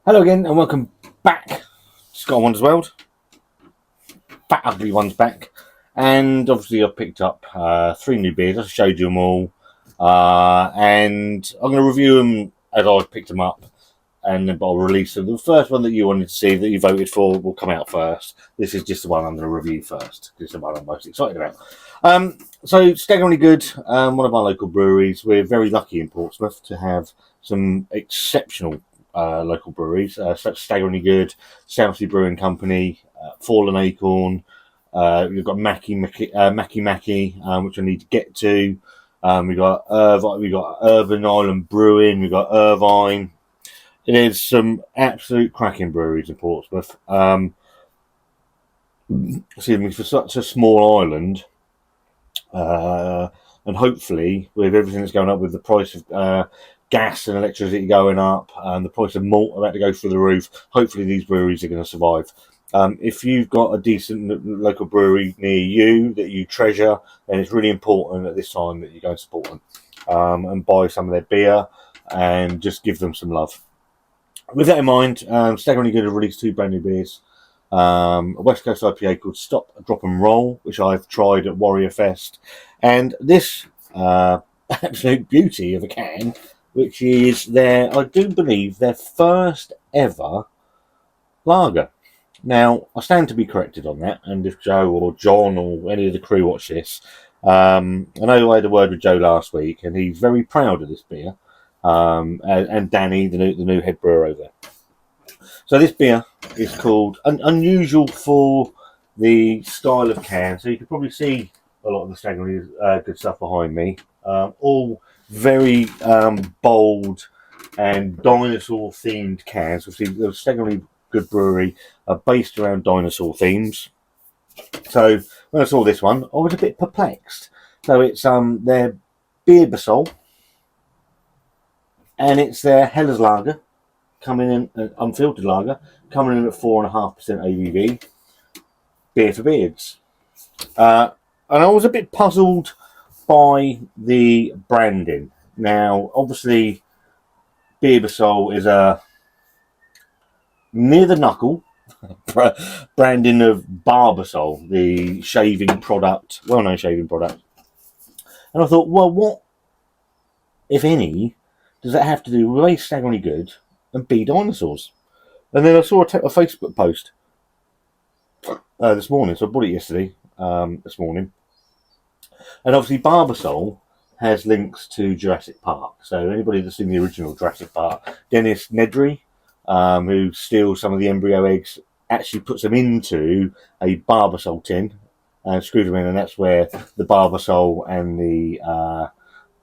Hello again and welcome back to Scott and Wanda's World. Fat Ugly One's back. And obviously I've picked up 3 new beers. I showed you them all. And I'm going to review them as I picked them up. And then I'll release them. The first one that you wanted to see that you voted for will come out first. This is just the one I'm going to review first. This is the one I'm most excited about. So Staggeringly Good, one of our local breweries. We're very lucky in Portsmouth to have some exceptional local breweries, such as Staggeringly Good, Southsea Brewing Company, Fallen Acorn. We've got Mackie, which I need to get to. We've got Urban Island Brewing. We've got Irvine. There's some absolute cracking breweries in Portsmouth. Excuse me, for such a small island, and hopefully with everything that's going up with the price of gas and electricity going up and the price of malt about to go through the roof, hopefully these breweries are going to survive. If you've got a decent local brewery near you that you treasure, then it's really important at this time that you go and support them and buy some of their beer and just give them some love. With that in mind, Staggeringly Good have released 2 brand new beers. A West Coast IPA called Stop, Drop and Roll, which I've tried at Warrior Fest. And this absolute beauty of a can, which is I do believe, their first ever lager. Now, I stand to be corrected on that, and if Joe or John or any of the crew watch this, I know I had a word with Joe last week, and he's very proud of this beer. And Danny, the new head brewer over there. So this beer is called unusual for the style of can. So you can probably see a lot of the Staggeringly Good stuff behind me. All very bold and dinosaur themed cans. Obviously, the Staggeringly Good Brewery are based around dinosaur themes. So when I saw this one, I was a bit perplexed. So it's their Beerbasol. And it's their Hellas Lager, coming in, unfiltered lager, coming in at 4.5% ABV, beer for beards. And I was a bit puzzled by the branding. Now, obviously, Beerbasol is a near the knuckle branding of Barbasol, the shaving product, well-known shaving product. And I thought, well, what, if any, does that have to do with A, Staggeringly Good, and B, dinosaurs? And then I saw a Facebook post this morning, so I bought it yesterday, this morning. And obviously Barbasol has links to Jurassic Park. So anybody that's seen the original Jurassic Park, Dennis Nedry, who steals some of the embryo eggs, actually puts them into a Barbasol tin and screws them in, and that's where the Barbasol and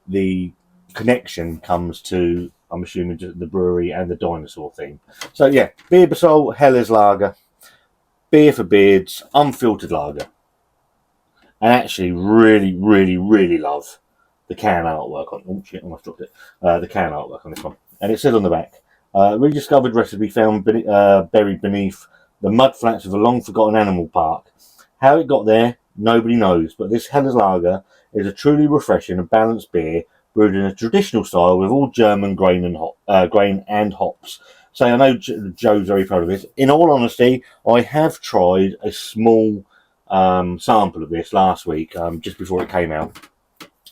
the connection comes to, I'm assuming, the brewery and the dinosaur theme. So yeah, Beerbasol, Hellas Lager, beer for beards, unfiltered lager. And actually really, really, really love the can artwork on. Oh shit, I almost dropped it. The can artwork on this one. And it says on the back, rediscovered recipe found buried beneath the mud flats of a long forgotten animal park. How it got there, nobody knows. But this Hellas Lager is a truly refreshing and balanced beer brewed in a traditional style with all German grain and hops. So I know Joe's very proud of this. In all honesty, I have tried a small sample of this last week, just before it came out.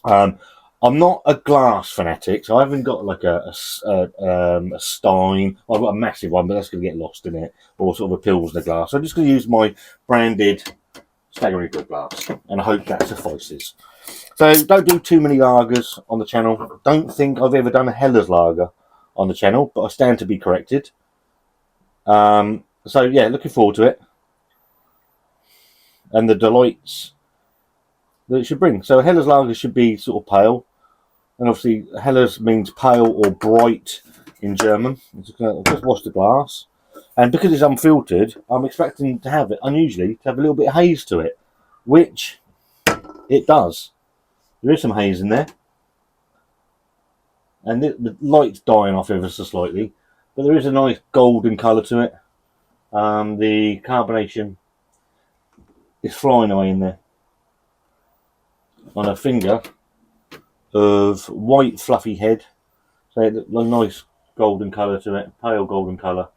I'm not a glass fanatic, so I haven't got like a Stein. I've got a massive one, but that's going to get lost in it, or sort of a Pilsner glass. So I'm just going to use my branded Staggeringly Good glass, and I hope that suffices. So don't do too many lagers on the channel. Don't think I've ever done a Hellas lager on the channel, but I stand to be corrected. So yeah, looking forward to it. And the delights that it should bring. So a Hellas lager should be sort of pale. And obviously Hellas means pale or bright in German. I'll just wash the glass. And because it's unfiltered, I'm expecting to have it, unusually, to have a little bit of haze to it. Which it does. There is some haze in there. And the light's dying off ever so slightly. But there is a nice golden colour to it. The carbonation is flying away in there. On a finger of white fluffy head. So a nice golden colour to it. Pale golden colour.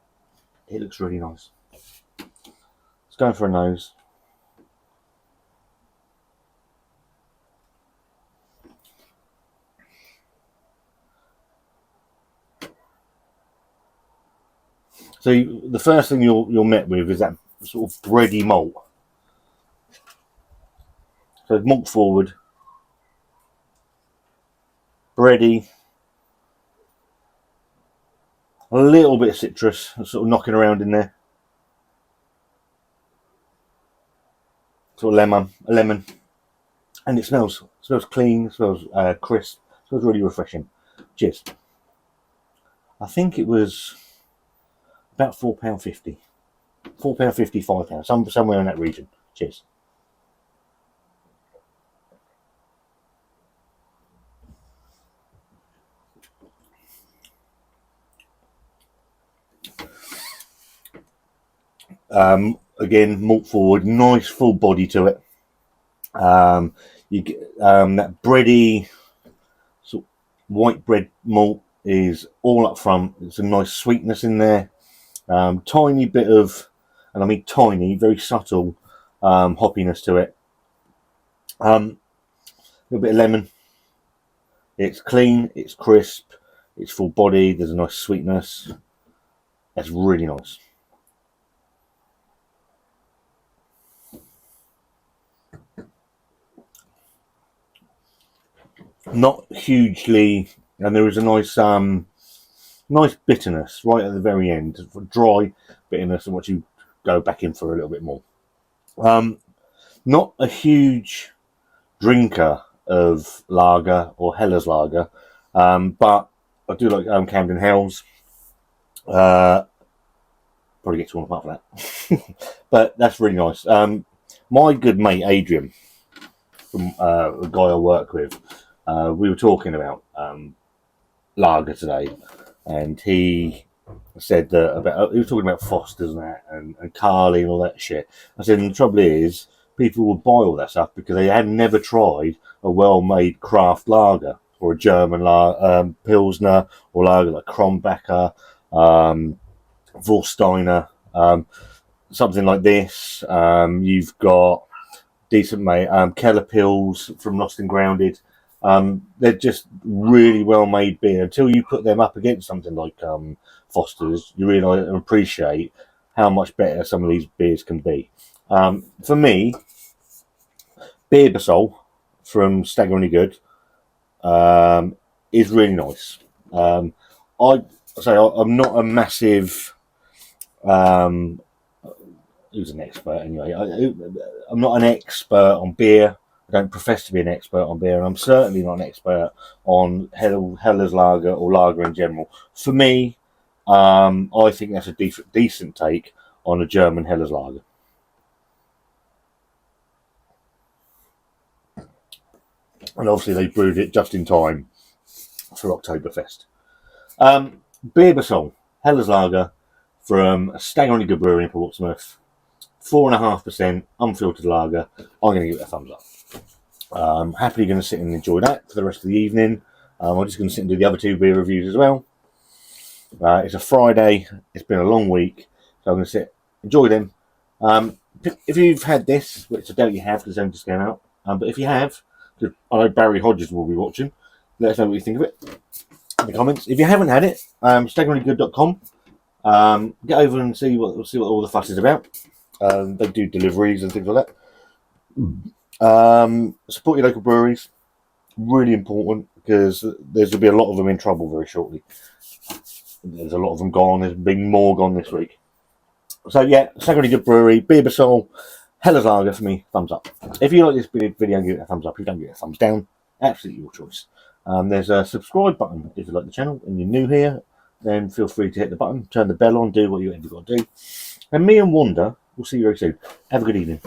It looks really nice. It's going for a nose. So the first thing you're met with is that sort of bready malt. So malt forward, bready, a little bit of citrus, sort of knocking around in there. Sort of lemon, and it smells clean, it smells crisp, it smells really refreshing. Cheers. I think it was about £4.50, £4.50, £5, somewhere in that region. Cheers. Again, malt forward, nice full body to it. You get that bready sort of white bread malt is all up front. It's a nice sweetness in there. Tiny bit of, and I mean tiny, very subtle hoppiness to it. A little bit of lemon. It's clean, it's crisp, it's full body. There's a nice sweetness. That's really nice. Not hugely, and there is a nice nice bitterness right at the very end, dry bitterness, and once you go back in for a little bit more. Not a huge drinker of lager or Hellas lager, but I do like Camden Hells. Probably get torn apart for that, but that's really nice. My good mate Adrian, from the guy I work with, we were talking about lager today, and he said that he was talking about Foster's and that, and Carly and all that shit. I said, and the trouble is, people would buy all that stuff because they had never tried a well-made craft lager or a German Pilsner or lager like Kronbacher, Vorsteiner, something like this. You've got decent Keller Pills from Lost and Grounded. They're just really well made beer. Until you put them up against something like Foster's, you realise and appreciate how much better some of these beers can be. For me, Beerbasol from Staggeringly Good is really nice. I'm not a massive who's an expert anyway. I'm not an expert on beer. I don't profess to be an expert on beer, and I'm certainly not an expert on Hellas lager or lager in general. For me, I think that's a decent take on a German Hellas lager. And obviously they brewed it just in time for Oktoberfest. Beerbasol, Hellas lager from Staggeringly Good Brewery in Portsmouth. 4.5% unfiltered lager. I'm going to give it a thumbs up. Happily going to sit and enjoy that for the rest of the evening. I'm just going to sit and do the other two beer reviews as well. It's a Friday. It's been a long week, so I'm going to sit, enjoy them. If you've had this, which I doubt you have because it's only just came out, but if you have, I know Barry Hodges will be watching. Let us know what you think of it in the comments. If you haven't had it, staggeringlygood.com. Get over and see what all the fuss is about. They do deliveries and things like that. Support your local breweries. Really important because there's going to be a lot of them in trouble very shortly. There's a lot of them gone. There's been more gone this week. So yeah, Staggeringly Good Brewery, Beerbasol, Hellas lager for me, thumbs up. If you like this video, give it a thumbs up. If you don't, give it a thumbs down. Absolutely your choice. There's a subscribe button if you like the channel and you're new here. Then feel free to hit the button, turn the bell on, do what you've got to do. And me and Wanda, we'll see you very soon. Have a good evening.